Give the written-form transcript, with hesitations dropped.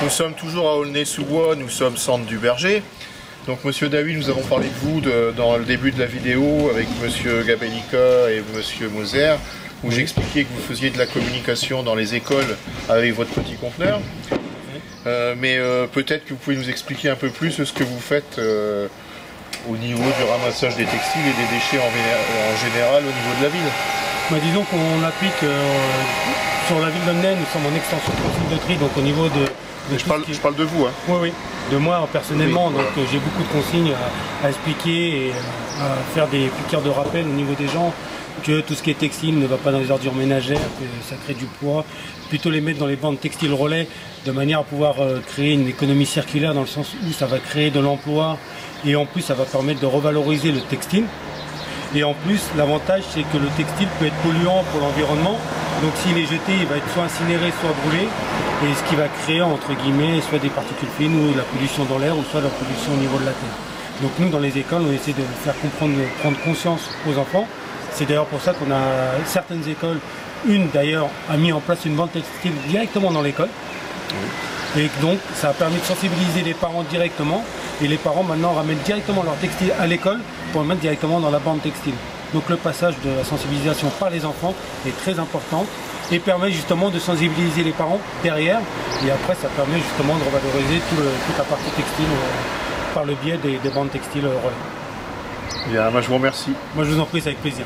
Nous sommes toujours à Aulnay-sous-Bois, nous sommes centre du Berger. Donc Monsieur David, nous avons parlé de vous dans le début de la vidéo avec Monsieur Gabellica et Monsieur Moser, où j'expliquais que vous faisiez de la communication dans les écoles avec votre petit conteneur. Mais peut-être que vous pouvez nous expliquer un peu plus ce que vous faites au niveau du ramassage des textiles et des déchets en général au niveau de la ville. Bah, disons qu'on applique sur la ville d'Aulnay, nous sommes en extension de tri, donc au niveau de je parle de vous. Hein. Oui, oui, de moi personnellement, oui, donc j'ai beaucoup de consignes à expliquer et à faire des piqûres de rappel au niveau des gens, que tout ce qui est textile ne va pas dans les ordures ménagères, que ça crée du poids, plutôt les mettre dans les bandes textiles relais, de manière à pouvoir créer une économie circulaire dans le sens où ça va créer de l'emploi et en plus ça va permettre de revaloriser le textile. Et en plus, l'avantage, c'est que le textile peut être polluant pour l'environnement. Donc s'il est jeté, il va être soit incinéré, soit brûlé. Et ce qui va créer, entre guillemets, soit des particules fines ou la pollution dans l'air, ou soit la pollution au niveau de la terre. Donc nous, dans les écoles, on essaie de faire comprendre, prendre conscience aux enfants. C'est d'ailleurs pour ça qu'on a certaines écoles, une d'ailleurs a mis en place une bande textile directement dans l'école. Et donc ça a permis de sensibiliser les parents directement. Et les parents maintenant ramènent directement leur textile à l'école pour le mettre directement dans la bande textile. Donc le passage de la sensibilisation par les enfants est très important et permet justement de sensibiliser les parents derrière. Et après ça permet justement de revaloriser toute la partie textile par le biais des bandes textiles relais. Bien, moi je vous remercie. Moi je vous en prie, c'est avec plaisir.